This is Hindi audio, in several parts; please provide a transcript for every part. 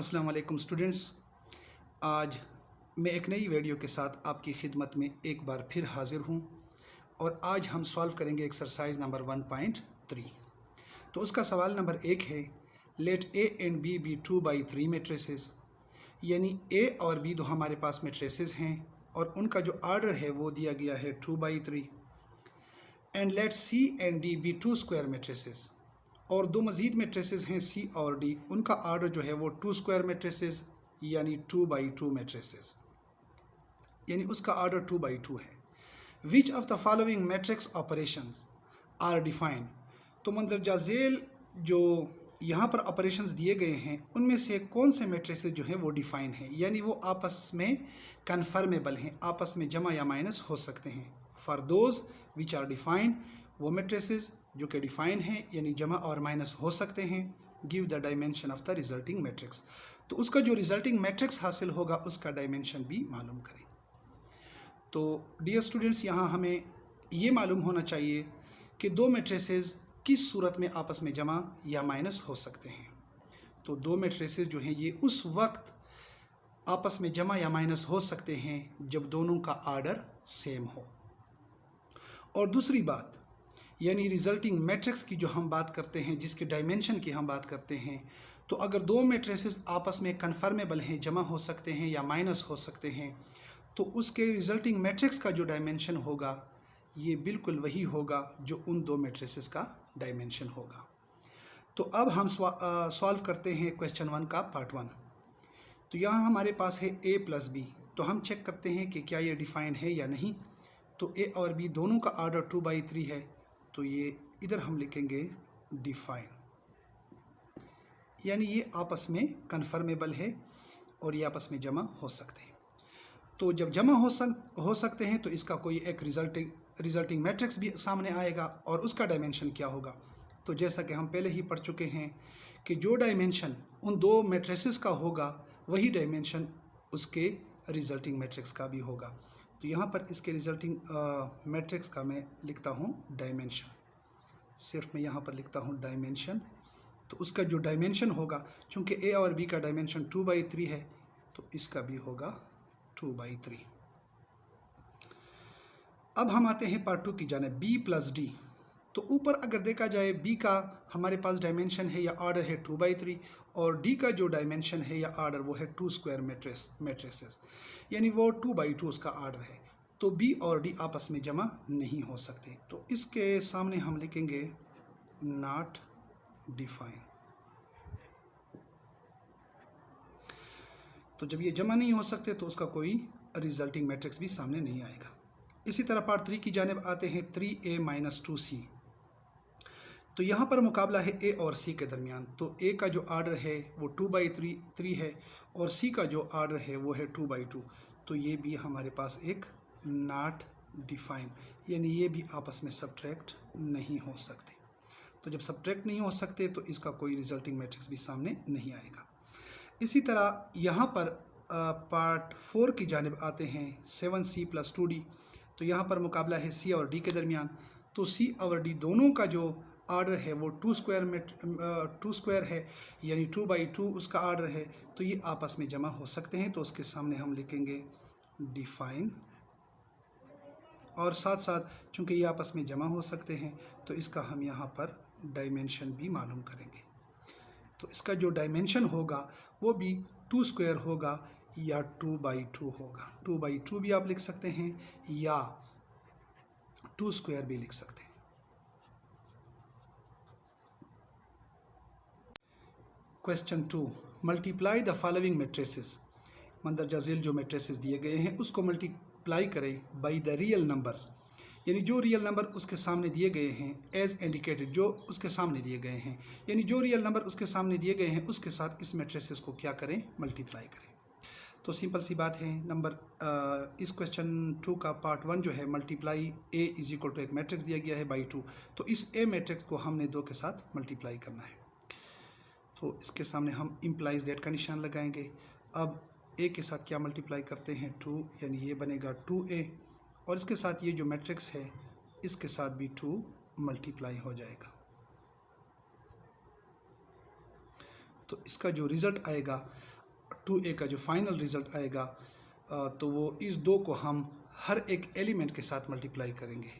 अस्सलाम वालेकुम स्टूडेंट्स। आज मैं एक नई वीडियो के साथ आपकी खिदमत में एक बार फिर हाज़िर हूँ और आज हम सॉल्व करेंगे एक्सरसाइज नंबर 1.3। तो उसका सवाल नंबर 1 है, let A and B be 2/3 matrices, यानी ए और बी दो हमारे पास मैट्रिसेस हैं और उनका जो आर्डर है वो दिया गया है 2/3। And let C and D be 2 square matrices, और दो मज़ीद मैट्रिसेस हैं सी और डी, उनका आर्डर जो है वो 2 स्क्वायर मैट्रिसेस यानी 2/2 मैट्रिसेस, यानी उसका आर्डर 2/2 है। Which of the following matrix operations are defined, तो मंदरजा झेल जो यहाँ पर ऑपरेशंस दिए गए हैं उनमें से कौन से मैट्रिसेस जो हैं वो डिफाइन हैं, यानी वो आपस में कन्फर्मेबल हैं, आपस में जमा या माइनस हो सकते हैं। For those which are defined, वो मैट्रिसेस जो कि डिफाइन है यानी जमा और माइनस हो सकते हैं, give the dimension of the resulting matrix, तो उसका जो रिजल्टिंग मैट्रिक्स हासिल होगा उसका डायमेंशन भी मालूम करें। तो डियर स्टूडेंट्स, यहाँ हमें ये मालूम होना चाहिए कि दो मैट्रिसेस किस सूरत में आपस में जमा या माइनस हो सकते हैं। तो दो मैट्रिसेस जो हैं ये उस वक्त आपस में जमा या माइनस हो सकते हैं जब दोनों का आर्डर सेम हो। और दूसरी बात, यानी रिजल्टिंग मैट्रिक्स की जो हम बात करते हैं, जिसके डायमेंशन की हम बात करते हैं, तो अगर दो मैट्रिसेस आपस में कन्फर्मेबल हैं, जमा हो सकते हैं या माइनस हो सकते हैं, तो उसके रिजल्टिंग मैट्रिक्स का जो डायमेंशन होगा ये बिल्कुल वही होगा जो उन दो मैट्रिसेस का डायमेंशन होगा। तो अब हम सॉल्व करते हैं क्वेश्चन 1 का पार्ट 1। तो यहाँ हमारे पास है a प्लस बी, तो हम चेक करते हैं कि क्या ये डिफाइन है या नहीं। तो a और b दोनों का आर्डर 2/3 है, तो ये इधर हम लिखेंगे डिफाइन, यानी ये आपस में कन्फर्मेबल है और ये आपस में जमा हो सकते हैं। तो जब जमा हो सकते हैं तो इसका कोई एक रिजल्टिंग मैट्रिक्स भी सामने आएगा और उसका डायमेंशन क्या होगा। तो जैसा कि हम पहले ही पढ़ चुके हैं कि जो डायमेंशन उन दो मैट्रिसेस का होगा वही डायमेंशन उसके रिजल्टिंग मैट्रिक्स का भी होगा। तो यहाँ पर इसके रिजल्टिंग मैट्रिक्स का मैं लिखता हूँ डायमेंशन, सिर्फ मैं यहाँ पर लिखता हूँ डायमेंशन। तो उसका जो डायमेंशन होगा, चूँकि ए और बी का डायमेंशन 2/3 है, तो इसका भी होगा 2/3। अब हम आते हैं पार्ट 2 की जानिब, बी प्लस डी। तो ऊपर अगर देखा जाए बी का हमारे पास डायमेंशन है या आर्डर है 2/3 और डी का जो डायमेंशन है या आर्डर वो है 2 स्क्वायर मैट्रिसेस, यानी वो 2/2 उसका आर्डर है। तो बी और डी आपस में जमा नहीं हो सकते, तो इसके सामने हम लिखेंगे नॉट डिफाइन। तो जब ये जमा नहीं हो सकते तो उसका कोई रिजल्टिंग मैट्रिक्स भी सामने नहीं आएगा। इसी तरह पार्ट 3 की जानिब आते हैं, 3a - 2c। तो यहाँ पर मुकाबला है ए और सी के दरमियान। तो ए का जो आर्डर है वो 2/3 है और सी का जो आर्डर है वो है 2/2। तो ये भी हमारे पास एक नॉट डिफाइन, यानी ये भी आपस में सब्ट्रैक्ट नहीं हो सकते। तो जब सब्ट्रैक्ट नहीं हो सकते तो इसका कोई रिजल्टिंग मैट्रिक्स भी सामने नहीं आएगा। इसी तरह यहाँ पर पार्ट 4 की जानिब आते हैं, 7c + 2d। तो यहाँ पर मुकाबला है सी और डी के दरमियान। तो सी और डी दोनों का जो आर्डर है वो 2 स्क्वायर है, यानी 2/2 उसका आर्डर है, तो ये आपस में जमा हो सकते हैं। तो उसके सामने हम लिखेंगे डिफाइन, और साथ साथ चूँकि ये आपस में जमा हो सकते हैं तो इसका हम यहाँ पर डायमेंशन भी मालूम करेंगे। तो इसका जो डायमेंशन होगा वो भी 2 स्क्वायर होगा या 2/2 होगा। 2/2 भी आप लिख सकते हैं या 2 स्क्वायर भी लिख सकते हैं। Question 2, multiply the following matrices. मंदरजा झेल जो मैट्रिसेस दिए गए हैं उसको मल्टीप्लाई करें बाय द रियल नंबर्स, यानी जो रियल नंबर उसके सामने दिए गए हैं, एज इंडिकेटेड, जो उसके सामने दिए गए हैं, यानी जो रियल नंबर उसके सामने दिए गए हैं उसके साथ इस मैट्रिसेस को क्या करें, मल्टीप्लाई करें। तो सिंपल सी बात है, इस क्वेश्चन 2 का पार्ट 1 जो है, मल्टीप्लाई a = एक मैट्रिक्स दिया गया है /2। तो इस a मैट्रिक्स को हमने 2 के साथ मल्टीप्लाई करना है। तो इसके सामने हम इम्प्लाइज दैट का निशान लगाएंगे। अब a के साथ क्या मल्टीप्लाई करते हैं, 2, यानी ये बनेगा 2a, और इसके साथ ये जो मैट्रिक्स है इसके साथ भी 2 मल्टीप्लाई हो जाएगा। तो इसका जो रिज़ल्ट आएगा 2a का जो फाइनल रिज़ल्ट आएगा तो वो इस 2 को हम हर एक एलिमेंट के साथ मल्टीप्लाई करेंगे।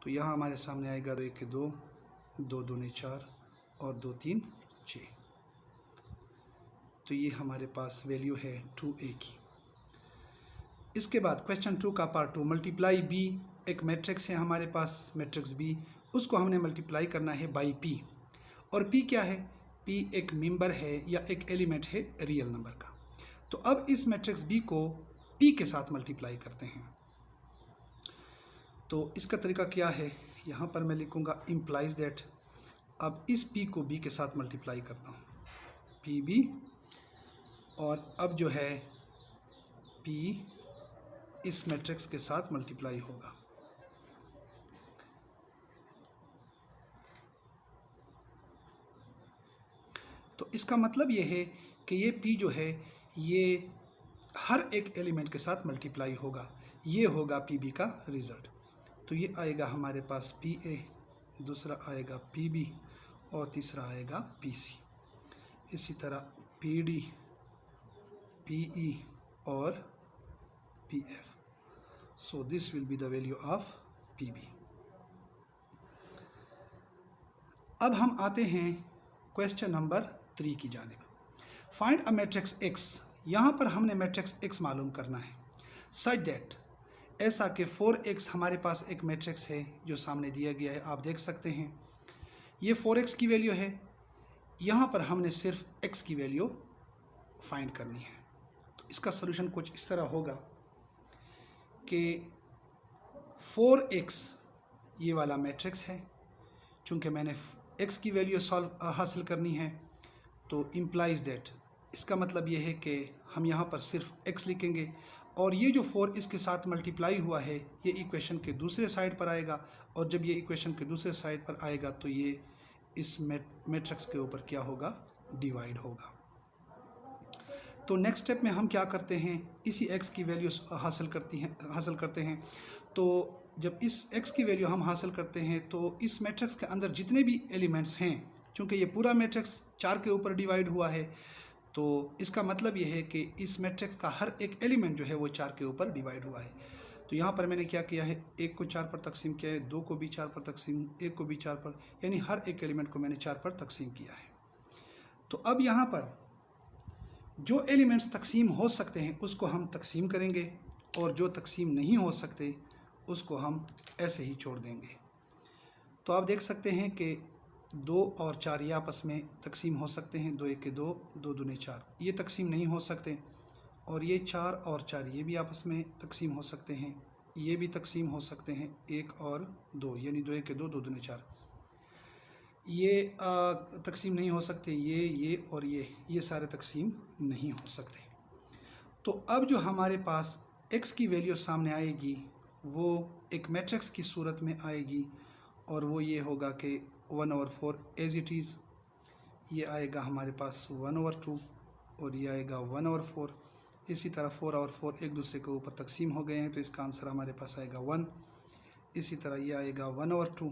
तो यहाँ हमारे सामने आएगा 2 1 2, 2 2 4 और 2 3 6। तो ये हमारे पास वैल्यू है 2a की। इसके बाद क्वेश्चन 2 का पार्ट 2, मल्टीप्लाई b। एक मैट्रिक्स है हमारे पास, मैट्रिक्स b, उसको हमने मल्टीप्लाई करना है बाई p। और p क्या है? p एक मेंबर है या एक एलिमेंट है रियल नंबर का। तो अब इस मैट्रिक्स b को p के साथ मल्टीप्लाई करते हैं। तो इसका तरीका क्या है? यहाँ पर मैं लिखूँगा इम्प्लाइज दैट। अब इस p को b के साथ मल्टीप्लाई करता हूँ, pb, और अब जो है p इस मैट्रिक्स के साथ मल्टीप्लाई होगा। तो इसका मतलब ये है कि ये p जो है ये हर एक एलिमेंट के साथ मल्टीप्लाई होगा। ये होगा pb का रिज़ल्ट। तो ये आएगा हमारे पास pa, दूसरा आएगा pb और तीसरा आएगा pc। इसी तरह pd, pe और pf। So this will be the value of pb। अब हम आते हैं क्वेश्चन नंबर 3 की जानिब। Find a matrix x। यहाँ पर हमने मैट्रिक्स x मालूम करना है सच दैट, ऐसा कि 4x हमारे पास एक मैट्रिक्स है जो सामने दिया गया है, आप देख सकते हैं ये 4x की वैल्यू है। यहाँ पर हमने सिर्फ x की वैल्यू फाइंड करनी है। तो इसका सलूशन कुछ इस तरह होगा कि 4x ये वाला मैट्रिक्स है, चूँकि मैंने x की वैल्यू हासिल करनी है तो इम्प्लाइज दैट, इसका मतलब ये है कि हम यहाँ पर सिर्फ x लिखेंगे और ये जो 4 इसके साथ मल्टीप्लाई हुआ है ये इक्वेशन के दूसरे साइड पर आएगा, और जब ये इक्वेशन के दूसरे साइड पर आएगा तो ये इस मैट्रिक्स के ऊपर क्या होगा? डिवाइड होगा। तो नेक्स्ट स्टेप में हम क्या करते हैं? इसी x की वैल्यू हासिल करते हैं। तो जब इस x की वैल्यू हम हासिल करते हैं तो इस मैट्रिक्स के अंदर जितने भी एलिमेंट्स हैं, चूँकि ये पूरा मैट्रिक्स 4 के ऊपर डिवाइड हुआ है, तो इसका मतलब ये है कि इस मैट्रिक्स का हर एक एलिमेंट जो है वो 4 के ऊपर डिवाइड हुआ है। तो यहाँ पर मैंने क्या किया है? 1 को 4 पर तकसीम किया है, 2 को भी 4 पर तकसीम, 1 को भी 4 पर, यानी हर एक एलिमेंट को मैंने 4 पर तकसीम किया है। तो अब यहाँ पर जो एलिमेंट्स तकसीम हो सकते हैं उसको हम तकसीम करेंगे, और जो तकसीम नहीं हो सकते उसको हम ऐसे ही छोड़ देंगे। तो आप देख सकते हैं कि 2 और 4 ये आपस में तकसीम हो सकते हैं, 2 1 2, 2 2 4 ये तकसीम नहीं हो सकते, और ये 4 और 4 ये भी आपस में तकसीम हो सकते हैं, ये भी तकसीम हो सकते हैं, 1 और 2 यानी 2 1 2, 2 2 4 ये तकसीम नहीं हो सकते, ये और ये सारे तकसीम नहीं हो सकते। तो अब जो हमारे पास x की वैल्यू सामने आएगी वो एक मैट्रिक्स की सूरत में आएगी, और वो ये होगा कि 1/4 एज इट इज़, ये आएगा हमारे पास 1/2 और ये आएगा 1/4। इसी तरह 4/4 एक दूसरे के ऊपर तकसीम हो गए हैं, तो इसका आंसर हमारे पास आएगा 1। इसी तरह ये आएगा 1/2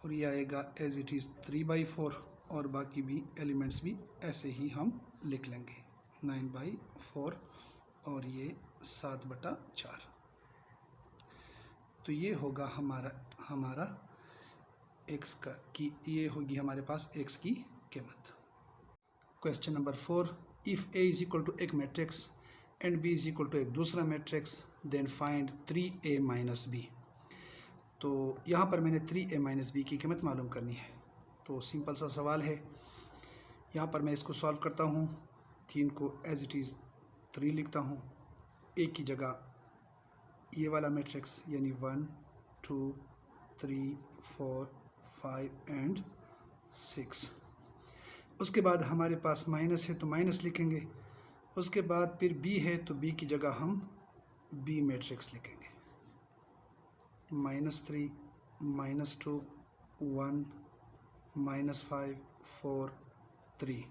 और ये आएगा एज इट इज़ 3/4, और बाकी भी एलिमेंट्स भी ऐसे ही हम लिख लेंगे 9/4 और ये 7/4। तो ये होगा हमारा x का की, ये होगी हमारे पास x की कीमत। Question number 4, if a is equal to एक matrix and b is equal to एक दूसरा matrix then find 3a minus b। तो यहाँ पर मैंने 3a माइनस b की कीमत मालूम करनी है। तो सिंपल सा सवाल है, यहाँ पर मैं इसको सॉल्व करता हूँ। 3 को एज इट इज़ 3 लिखता हूँ, a की जगह ये वाला मैट्रिक्स यानी 1 2 3 4 5 एंड 6। उसके बाद हमारे पास माइनस है तो माइनस लिखेंगे। उसके बाद फिर b है तो b की जगह हम b मैट्रिक्स लिखेंगे, -3 -2 1 -5 4 3।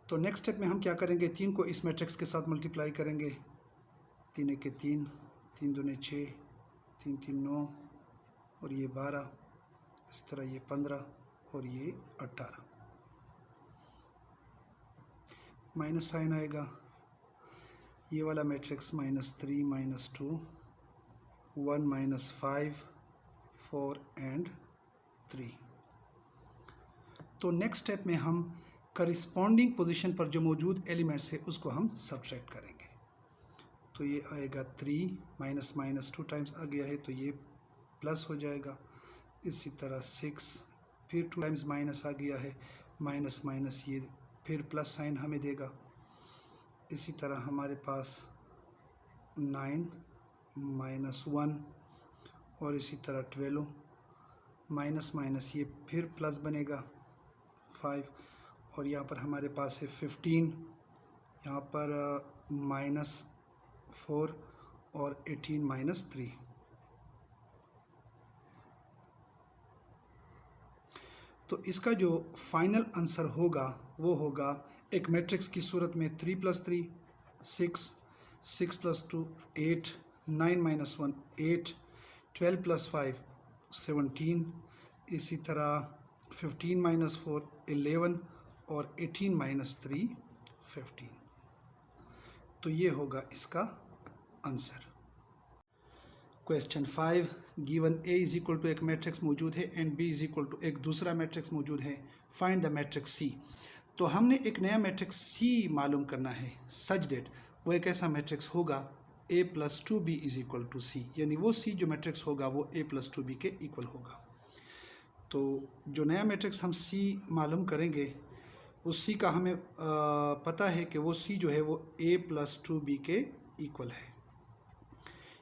तो नेक्स्ट स्टेप में हम क्या करेंगे? 3 को इस मैट्रिक्स के साथ मल्टीप्लाई करेंगे। 3 1 3, 3 2 6, 3 3 9 और ये 12, इस तरह ये 15 और ये 18। माइनस साइन आएगा, ये वाला मैट्रिक्स -3 -2 1 -5 4 एंड 3। तो नेक्स्ट स्टेप में हम करिस्पॉन्डिंग पोजीशन पर जो मौजूद एलिमेंट्स है उसको हम सब्ट्रैक्ट करेंगे। तो ये आएगा 3 माइनस माइनस 2 टाइम्स आ गया है तो ये प्लस हो जाएगा। इसी तरह 6 फिर 2 टाइम्स माइनस आ गया है, माइनस माइनस ये फिर प्लस साइन हमें देगा। इसी तरह हमारे पास 9 -1 और इसी तरह 12 माइनस माइनस ये फिर प्लस बनेगा 5 और यहाँ पर हमारे पास है 15, यहाँ पर -4 और 18 -3। तो इसका जो फाइनल आंसर होगा वो होगा एक मैट्रिक्स की सूरत में 3 + 3 6, 6 + 2 8, 9 - 1 8, 12 + 5 17, इसी तरह 15 - 4 11 और 18 - 3 15। तो ये होगा इसका आंसर। क्वेश्चन 5, गिवन A = एक मैट्रिक्स मौजूद है एंड B = एक दूसरा मैट्रिक्स मौजूद है, फाइंड द मैट्रिक्स C। तो हमने एक नया मैट्रिक्स C मालूम करना है सच डेट वो एक ऐसा मैट्रिक्स होगा A + 2B = C, यानी वो C जो मैट्रिक्स होगा वो A + 2B के इक्वल होगा। तो जो नया मैट्रिक्स हम C मालूम करेंगे उस C का हमें पता है कि वो C जो है वो A + 2B के इक्वल है,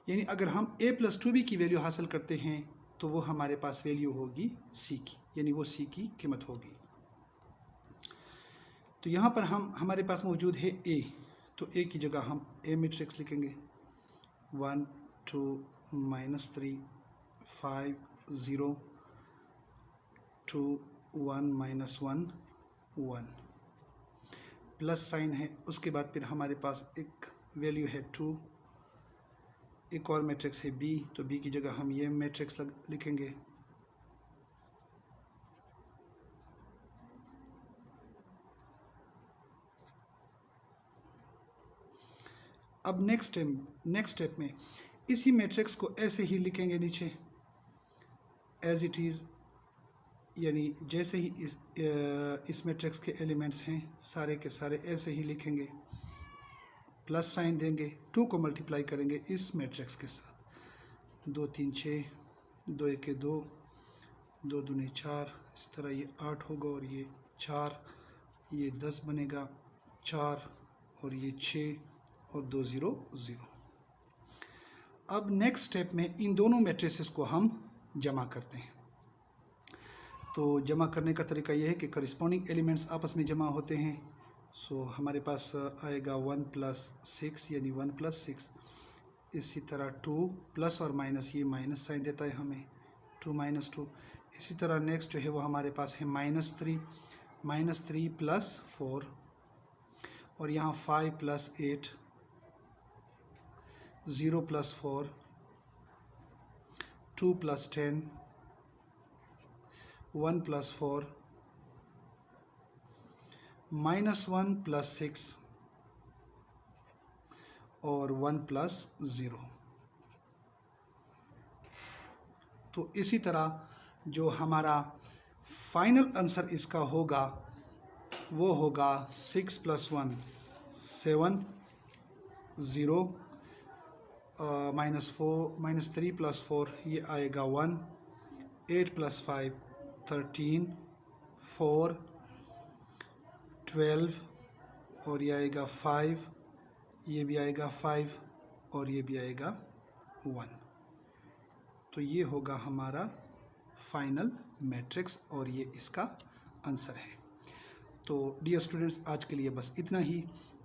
यानी अगर हम A + 2B की वैल्यू हासिल करते हैं तो वो हमारे पास वैल्यू होगी C की, यानी वो C की कीमत होगी। तो यहाँ पर हमारे पास मौजूद है A, तो A की जगह हम A मैट्रिक्स लिखेंगे 1 2 -3 5 0 2 1 -1 1 प्लस साइन है। उसके बाद फिर हमारे पास एक वैल्यू है 2, एक और मैट्रिक्स है B, तो B की जगह हम ये मैट्रिक्स लिखेंगे अब नेक्स्ट स्टेप में इसी मैट्रिक्स को ऐसे ही लिखेंगे नीचे एज इट इज़, यानी जैसे ही इस मैट्रिक्स के एलिमेंट्स हैं सारे के सारे ऐसे ही लिखेंगे, प्लस साइन देंगे, 2 को मल्टीप्लाई करेंगे इस मैट्रिक्स के साथ, 2 3 6 2 1 2 2 दूनी 4, इस तरह ये 8 होगा और ये 4, ये 10 बनेगा 4 और ये 6 और 2 0 0। अब नेक्स्ट स्टेप में इन दोनों मैट्रिसेस को हम जमा करते हैं। तो जमा करने का तरीका यह है कि करिस्पॉन्डिंग एलिमेंट्स आपस में जमा होते हैं। सो हमारे पास आएगा 1 + 6 यानी 1 + 6, इसी तरह 2 प्लस और माइनस, ये माइनस साइन देता है हमें 2 - 2। इसी तरह नेक्स्ट जो है वो हमारे पास है -3 + 4 और यहाँ 5 + 8 0 + 4 2 + 10 1 + 4 -1 + 6 और 1 + 0। तो इसी तरह जो हमारा फाइनल आंसर इसका होगा वो होगा 6 + 1 7 0 -3 + 4 ये आएगा 1 8 + 5 13 4 12 और ये आएगा 5, ये भी आएगा 5 और ये भी आएगा 1। तो ये होगा हमारा फाइनल मैट्रिक्स और ये इसका आंसर है। तो डियर स्टूडेंट्स, आज के लिए बस इतना ही।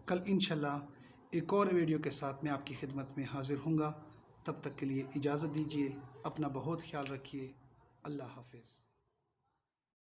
कल इंशाल्लाह एक और वीडियो के साथ मैं आपकी खिदमत में हाजिर हूँगा। तब तक के लिए इजाज़त दीजिए, अपना बहुत ख्याल रखिए। अल्लाह हाफिज़।